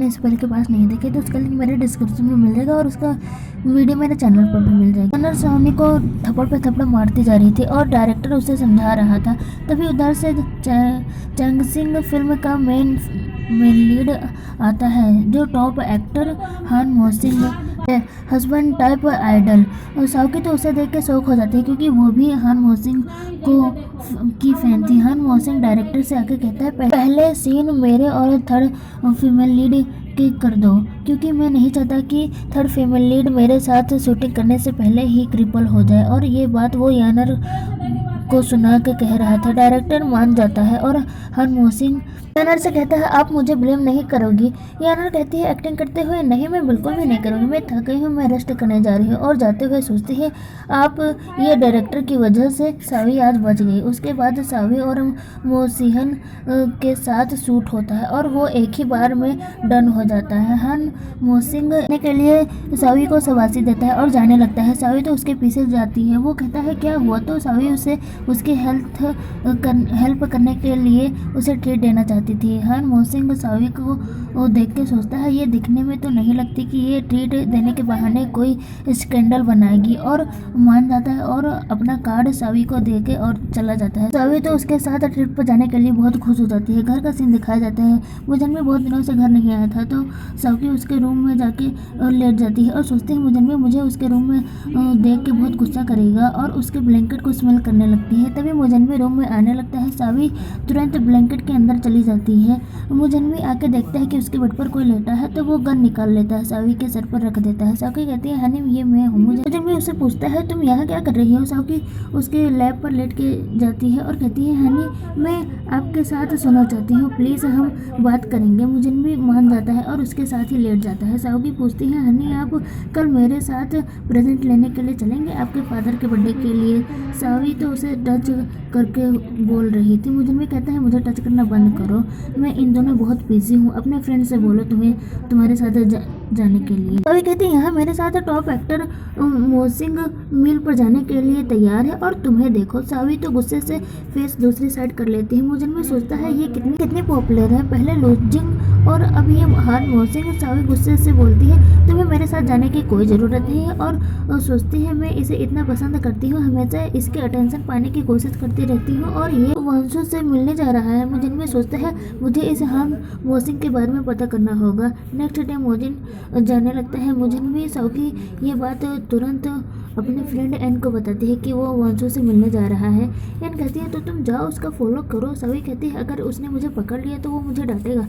Principal के पास नहीं देखे तो उसका लिंक मेरे डिस्क्रिप्शन में मिल जाएगा और उसका वीडियो मेरे चैनल पर भी मिल जाएगा। यानर सलोनी को थप्पड़ पे थप्पड़ मारती जा रही थी और डायरेक्टर उसे समझा रहा था। तभी उधर से चैंगसिंग फिल्म का मेन लीड आता है, जो टॉप एक्टर हान मोसिंग है, हस्बैंड टाइप आइडल। और साउकी तो उसे देख के शौक हो जाती है क्योंकि वो भी हान मोसिंग की फैन थी। हान मोसिंग डायरेक्टर से आके कहता है, पहले सीन मेरे और थर्ड फीमेल लीड की कर दो, क्योंकि मैं नहीं चाहता कि थर्ड फीमेल लीड मेरे साथ शूटिंग करने से पहले ही क्रिपल हो जाए। और ये बात वो यानर को सुना के कह रहा था। डायरेक्टर मान जाता है और हान मोसिंग यानर से कहता है, आप मुझे ब्लेम नहीं करोगी। यानर कहती है एक्टिंग करते हुए, नहीं मैं बिल्कुल भी नहीं करूँगी, मैं थक गई हूँ, मैं रेस्ट करने जा रही हूँ। और जाते हुए सोचती है, आप ये डायरेक्टर की वजह से सावी आज बच गई। उसके बाद सावी और मोसिहन के साथ शूट होता है और वो एक ही बार में डन हो जाता है। हान मोसिंग के लिए सावी को शाबाशी देता है और जाने लगता है। सावी तो उसके पीछे जाती है। वो कहता है क्या हुआ, तो सावी उसे उसकी हेल्प करने के लिए उसे ट्रीट देना चाहती थी। हान मोसिंग सावी को देख के सोचता है, ये दिखने में तो नहीं लगती कि ये ट्रीट देने के बहाने कोई स्कैंडल बनाएगी, और मान जाता है और अपना कार्ड सावी को दे के और चला जाता है। सावी तो उसके साथ ट्रिप पर जाने के लिए बहुत खुश हो जाती है। घर का सीन दिखाया जाता है। मुजन्मी बहुत दिनों से घर नहीं आया था तो सावी उसके रूम में जाके लेट जाती है और सोचते हैं मुजन्मी मुझे उसके रूम में देख के बहुत गुस्सा करेगा और उसके ब्लैंकेट को स्मेल करने लगती है। तभी मुजन्मी रूम में आने लगता है। सावी तुरंत ब्लैंकेट के अंदर चली जाती है। मुजन्मी आके देखता है कि उसके बेड पर कोई लेटा है तो वो गन निकाल लेता है, सावी के सर पर रख देता है। सावी कहती है, हनी ये मैं हूँ। मुजन्मी उससे पूछता है, तुम यहाँ क्या कर रही हो। सावी उसके लैब पर लेट के जाती है और कहती है, हनी मैं आपके साथ सोना चाहती हूँ, प्लीज़ हम बात करेंगे। मुजन्मी मान जाता है और उसके साथ ही लेट जाता है। सावी पूछती है, हनी आप कल मेरे साथ प्रेजेंट लेने के लिए चलेंगे, आपके फादर के बर्थडे के लिए। सावी तो उसे टच करके बोल रही थी। मुजन्मी कहता है, मुझे टच करना बंद करो, मैं इन दोनों बहुत बिजी हूँ, अपने फ्रेंड से बोलो तुम्हारे साथ जाने के लिए। सावी कहती है, यहाँ मेरे साथ टॉप एक्टर मोसिंग मील पर जाने के लिए तैयार है और तुम्हें देखो। सावी तो गुस्से से फेस दूसरी साइड कर लेती है। मुजन्मी सोचता है ये कितनी पॉपुलर है, पहले लूजिंग और अब ये हान मोसिंग। सावी गुस्से से बोलती है, तुम्हें मेरे साथ जाने की कोई ज़रूरत नहीं है, और सोचती है मैं इसे इतना पसंद करती हूँ, हमेशा इसके अटेंशन पाने की कोशिश करती रहती हूँ और ये वंशों से मिलने जा रहा है। मुजन्मी सोचता है मुझे इस हान मोसिंग के बारे में पता करना होगा। नेक्स्ट डे मोजिन जाने लगता है। मुजन्मी सावी ये बात तुरंत अपने फ्रेंड एन को बताती है कि वो वंशों से मिलने जा रहा है। एन कहती है, तो तुम जाओ उसका फॉलो करो। सावी कहती है, अगर उसने मुझे पकड़ लिया तो वो मुझे डांटेगा।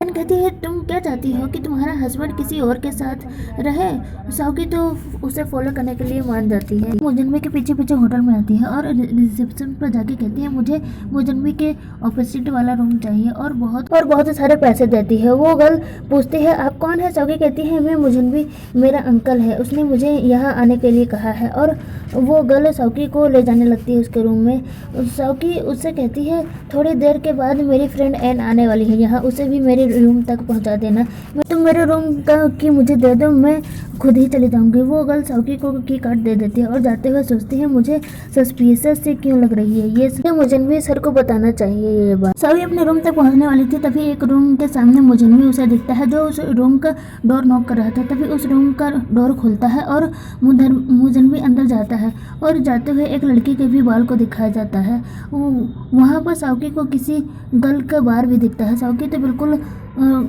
एन कहती है, तुम क्या चाहती हो कि तुम्हारा हस्बैंड किसी और के साथ रहे। सावी तो उसे फॉलो करने के लिए मान जाती है। मुजन्मी के पीछे पीछे होटल में आती है और रिसेप्शन पर जाके कहती है, मुझे मुजन्मी के ऑपोजिट वाला रूम चाहिए और बहुत सारे पैसे देती है। वो गर्ल पूछती है, आप कौन है। सावी कहती है, मैं मुजन्मी, मेरा अंकल है, उसने मुझे यहाँ आने के लिए कहा है। और वो गर्ल सावी को ले जाने लगती है उसके रूम में। सावी उससे कहती है, थोड़ी देर के बाद मेरी फ्रेंड एन आने वाली है यहाँ, उसे भी मेरे रूम तक पहुँचा देना। तुम मेरे रूम का की मुझे दे दो, मैं खुद ही चली जाऊंगी। वो गर्ल सावी को की कार्ड दे देती है और जाते हुए सोचती है, मुझे सस्पिशियस से क्यों लग रही है ये मुजन्मी सर को बताना चाहिए ये बात। सावी अपने रूम तक पहुंचने वाली थी, तभी एक रूम के सामने मुजन्मी उसे दिखता है जो उस रूम का डोर नॉक कर रहा था। तभी उस रूम का डोर खुलता है और मुजन्मी अंदर जाता है और जाते हुए एक लड़की के भी बाल को दिखाया जाता है। वहाँ पर सावी को किसी गर्ल का बार भी दिखता है। सावी तो बिल्कुल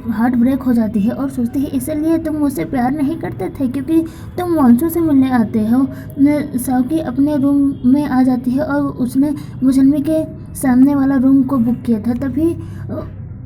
हार्ट ब्रेक हो जाती है और सोचती है, इसलिए तुम मुझसे प्यार नहीं करते थे क्योंकि तुम वंशों से मिलने आते हो। सावी अपने रूम में आ जाती है और उसने मुजन्मी के सामने वाला रूम को बुक किया था। तभी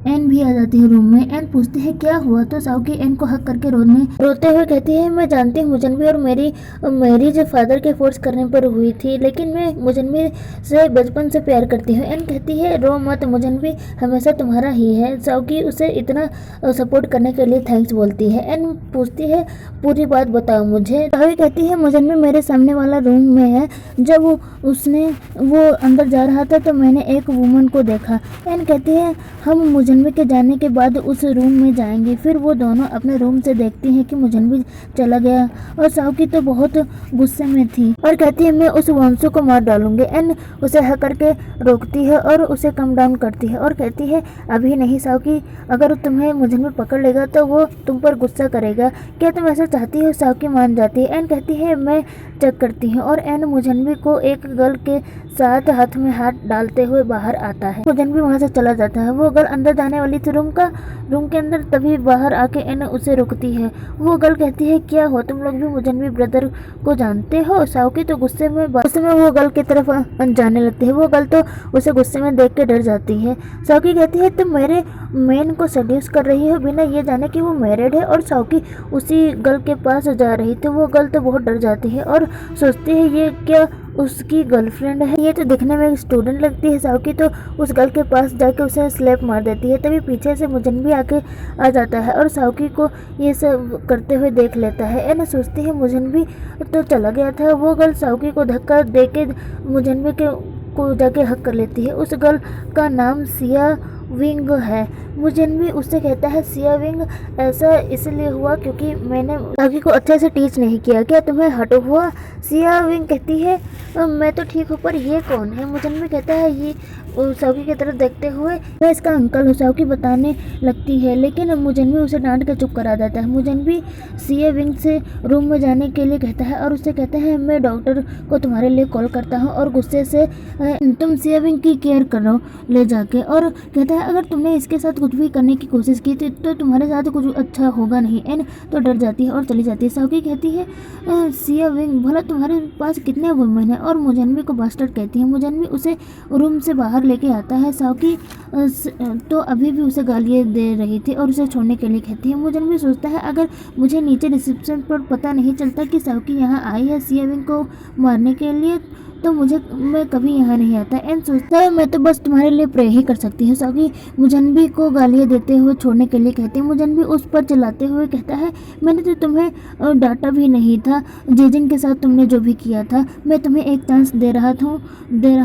एन भी आ जाती है रूम में। एन पूछती है, क्या हुआ, तो सावी एन को हक करके रोते हुए कहती है, मैं जानती हूँ मुजन्मी और मेरी मैरिज फादर के फोर्स करने पर हुई थी, लेकिन मैं मुजन्मी से बचपन से प्यार करती हूँ। एन कहती है, रो मत, मुजन्मी हमेशा तुम्हारा ही है। सावी उसे इतना सपोर्ट करने के लिए थैंक्स बोलती है। एन पूछती है, पूरी बात बताओ मुझे। सावी कहती है, मुजन्मी मेरे सामने वाला रूम में है, जब वो अंदर जा रहा था तो मैंने एक वुमन को देखा। एन कहती है, हम मुजन्वी के जाने के बाद उस रूम में जाएंगी। फिर वो दोनों अपने रूम से देखती हैं कि मुजन्वी चला गया और साउकी तो बहुत गुस्से में थी और कहती है मैं उस वंशु को मार डालूंगी। एन उसे हक करके रोकती है और उसे कम डाउन करती है और कहती है अभी नहीं साउकी, अगर तुम्हें मुजन्वी पकड़ लेगा तो वो तुम पर गुस्सा करेगा। क्या तुम ऐसा चाहती हो? साउकी मान जाती है। एन कहती है मैं चेक करती हूँ और एन मुजन्वी को एक गर्ल के साथ हाथ में हाथ डालते हुए बाहर आता है। मुजन्वी वहाँ से चला जाता है। वो गर्ल अंदर जाने वाली थी रूम के अंदर, तभी बाहर आके एन उसे रुकती है। वो गर्ल कहती है क्या हो तुम लोग भी मुजन्वी ब्रदर को जानते हो? साउकी तो गुस्से में वो गर्ल की तरफ जाने लगती है। वो गर्ल तो उसे गुस्से में देख के डर जाती है। साउकी कहती है तुम मेरे मेन को सेड्यूस कर रही हो बिना ये जाने कि वो मैरिड है। और साउकी उसी गर्ल के पास जा रही थी। वो गर्ल तो बहुत डर जाती है और सोचती है ये क्या उसकी गर्लफ्रेंड है, ये तो दिखने में स्टूडेंट लगती है। साउकी तो उस गर्ल के पास जाके उसे स्लैप मार देती है। तभी पीछे से मुजन्वी आके आ जाता है और साउकी को ये सब करते हुए देख लेता है। एन सोचती है मुजन्वी तो चला गया था। वो गर्ल साउकी को धक्का देके मुजन्वी को जाके हक कर लेती है। उस गर्ल का नाम सिया विंग है। मुजन्वी उससे कहता है सिया विंग ऐसा इसलिए हुआ क्योंकि मैंने साउकी को अच्छे से टीच नहीं किया, क्या तुम्हें हट हुआ? सिया विंग कहती है मैं तो ठीक हूँ पर ये कौन है? मुजन्वी कहता है ये साउकी की तरफ देखते हुए मैं इसका अंकल हूँ। साउकी बताने लगती है लेकिन मुजन्वी उसे डांट के चुप करा देता है। मुजन्वी सिया विंग से रूम में जाने के लिए कहता है और उससे कहता है मैं डॉक्टर को तुम्हारे लिए कॉल करता हूँ और गुस्से से तुम सिया विंग की केयर करो ले जाके। और कहता है अगर तुमने इसके साथ कुछ भी करने की कोशिश की थी तो तुम्हारे साथ कुछ अच्छा होगा नहीं। एन तो डर जाती है और चली जाती है। साउकी कहती है सिया विंग भला तुम्हारे पास कितने वुमेन है? और मुजन्वी को बास्टर्ड कहती है। मुजन्वी उसे रूम से बाहर लेके आता है। साउकी तो अभी भी उसे गालियाँ दे रही थी और उसे छोड़ने के लिए कहती है। मुजन्वी सोचता है अगर मुझे नीचे रिसेप्शन पर पता नहीं चलता कि साउकी यहाँ आई है सिया विंग को मारने के लिए तो मैं कभी यहाँ नहीं आता। एन सोचता है मैं तो बस तुम्हारे लिए प्रे ही कर सकती हूँ। साउकी मुजन्वी को गालियाँ देते हुए छोड़ने के लिए कहती है। मुजन्वी उस पर चिल्लाते हुए कहता है मैंने तो तुम्हें डांटा भी नहीं था, जेजिन के साथ तुमने जो भी किया था। मैं तुम्हें एक चांस दे रहा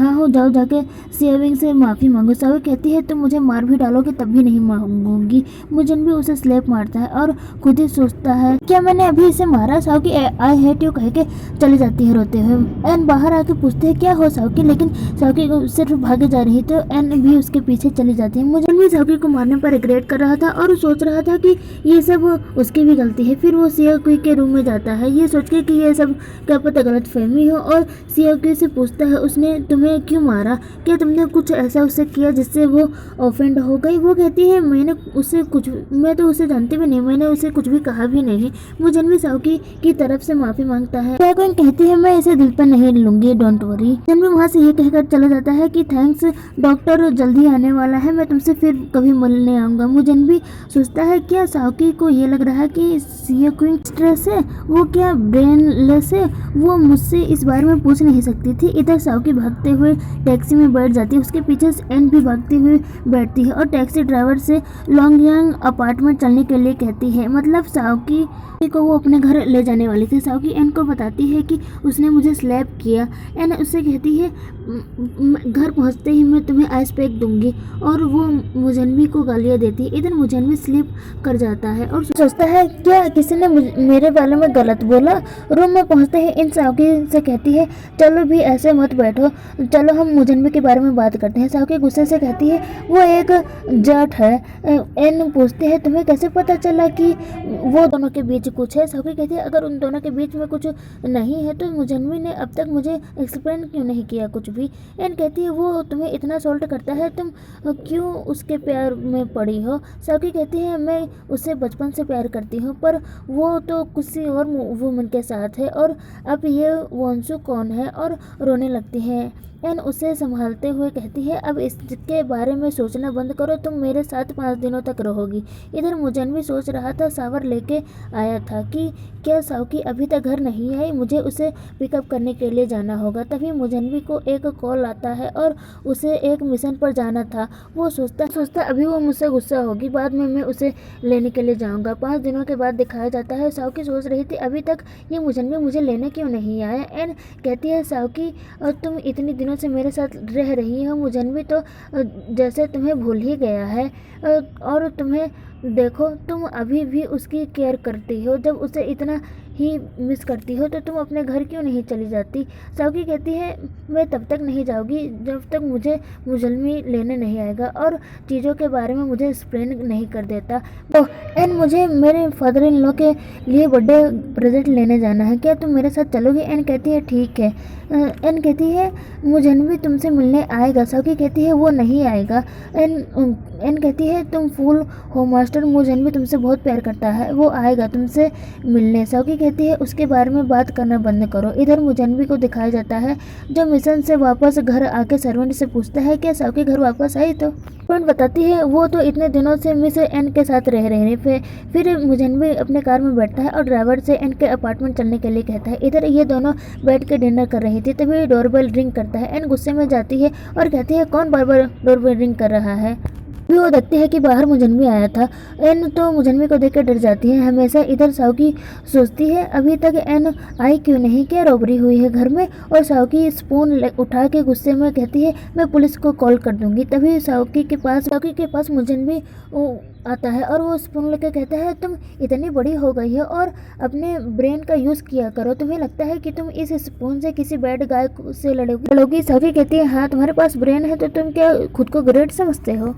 हूँ, जाओ जाके सिया विंग से माफ़ी मांगो। साउकी कहती है तुम मुझे मार भी डालोगे तब भी नहीं मांगूंगी। मुजन्वी उसे स्लैप मारता है और खुद ही सोचता है क्या मैंने अभी इसे मारा? साउकी आई हेट यू कह के चली जाती है रोते हुए। एन बाहर आके पूछते हैं क्या हो साउकी, लेकिन साउकी को सिर्फ भागे जा रही तो एन भी उसके पीछे चली जाती है। मुजन्वी साउकी को मारने पर रिग्रेट कर रहा था और सोच रहा था कि ये सब उसकी भी गलती है। फिर वो सियाकुई के रूम में जाता है ये सोच के कि ये सब क्या पता गलत फहमी हो और सियाकुई से पूछता है उसने तुम्हें क्यों मारा? क्या तुमने कुछ ऐसा उससे किया जिससे वो ऑफेंड हो गई? वो कहती है मैं तो उसे जानती भी नहीं, मैंने उसे कुछ भी कहा भी नहीं। मुजन्वी साउकी की तरफ से माफी मांगता है। सियाकुई कहती है मैं इसे दिल पर नहीं लूंगी, डोंट वरी। मुजन्वी वहाँ से ये कहकर चला जाता है कि थैंक्स डॉक्टर जल्दी आने वाला है, मैं तुमसे फिर कभी मिलने आऊंगा। मुजन्वी सोचता है क्या साउकी को ये लग रहा है कि सियाकुई स्ट्रेस है, वो क्या ब्रेनलेस है? वो मुझसे इस बारे में पूछ नहीं सकती थी। इधर साउकी भागते हुए टैक्सी में बैठ जाती है, उसके पीछे एन भी भागती हुई बैठती है और टैक्सी ड्राइवर से लॉन्गयांग अपार्टमेंट चलने के लिए कहती है। मतलब साउकी को वो अपने घर ले जाने वाली थी। साउकी एन को बताती है कि उसने मुझे स्लैप किया। एन उससे कहती है घर पहुंचते ही मैं तुम्हें आइस पैक दूंगी और वो मुजन्वी को गालियाँ देती है। इधर मुजन्वी स्लिप कर जाता है और सोचता है क्या किसी ने मेरे बारे में गलत बोला। रूम में पहुंचते ही इन साउकी से कहती है चलो भी ऐसे मत बैठो, चलो हम मुजन्वी के बारे में बात करते हैं। साउकी गुस्से से कहती है वो एक जाट है। एन पूछते हैं तुम्हें कैसे पता चला कि वो दोनों के बीच कुछ है? साउकी कहती है अगर उन दोनों के बीच में कुछ नहीं है तो मुजन्वी ने अब तक मुझे एक्सप्लेन क्यों नहीं किया कुछ भी। एन कहती है वो तुम्हें इतना सॉल्ट करता है, तुम क्यों उसके प्यार में पड़ी हो? साउकी कहती है मैं उससे बचपन से प्यार करती हूँ पर वो तो किसी और वुमन के साथ है और अब ये वंशु कौन है? और रोने लगती है। एन उसे संभालते हुए कहती है अब इसके बारे में सोचना बंद करो, तुम मेरे साथ 5 दिनों तक रहोगी। इधर मुजन्वी सोच रहा था शावर लेके आया था कि क्या साउकी अभी तक घर नहीं आई, मुझे उसे पिकअप करने के लिए जाना होगा। तभी मुजन्वी को एक कॉल आता है और उसे एक मिशन पर जाना था। वो सोचता अभी वो मुझसे गुस्सा होगी, बाद में मैं उसे लेने के लिए जाऊँगा। 5 दिनों के बाद दिखाया जाता है साउकी सोच रही थी अभी तक ये मुजन्वी मुझे लेने क्यों नहीं आया। एन कहती है साउकी और तुम इतनी दिनों से मेरे साथ रह रही हो, मुजन्वी तो जैसे तुम्हें भूल ही गया है। और तुम्हें देखो, तुम अभी भी उसकी केयर करती हो। जब उसे इतना ही मिस करती हो तो तुम अपने घर क्यों नहीं चली जाती? साउकी कहती है, मैं तब तक नहीं जाऊंगी जब तक मुझे मुजल्मी लेने नहीं आएगा और चीज़ों के बारे में मुझे एक्सप्लेन नहीं कर देता। तो एन, मुझे मेरे फादर इन लॉ के लिए बर्थडे प्रेजेंट लेने जाना है, क्या तुम मेरे साथ चलोगी? एन कहती है ठीक है। एन कहती है मुजन्वी तुमसे मिलने आएगा। साउकी कहती है वो नहीं आएगा। एन कहती है तुम फूल हो मास्टर, मुजन्वी तुमसे बहुत प्यार करता है, वो आएगा तुमसे मिलने। साउकी कहती है उसके बारे में बात करना बंद करो। इधर मुजन्वी को दिखाया जाता है जो मिशन से वापस घर आके सर्वेंट से पूछता है क्या साउकी घर वापस आई? तो सर्वेंट बताती है वो तो इतने दिनों से मिस एन के साथ रह रहे हैं। फिर मुजन्वी अपने कार में बैठता है और ड्राइवर से एन के अपार्टमेंट चलने के लिए कहता है। इधर ये दोनों बैठ के डिनर कर रही थी, तभी डोरबेल रिंग करता है। एन गुस्से में जाती है और कहती है कौन बार बार डोरबेल रिंग कर रहा है? भी वो देखती है कि बाहर मुजन्वी आया था। एन तो मुजन्वी को देखकर डर जाती है हमेशा। इधर साउकी सोचती है अभी तक एन आई क्यों नहीं, क्या रॉबरी हुई है घर में? और साउकी स्पून उठा के गुस्से में कहती है मैं पुलिस को कॉल कर दूंगी। तभी साउकी के पास मुजन्वी आता है और वो स्पून लेकर कहता है तुम इतनी बड़ी हो गई हो और अपने ब्रेन का यूज़ किया करो। तुम्हें लगता है कि तुम इस स्पून से किसी बैड गाय से लड़ोगी? साउकी कहती है हाँ, तुम्हारे पास ब्रेन है तो तुम क्या खुद को ग्रेट समझते हो?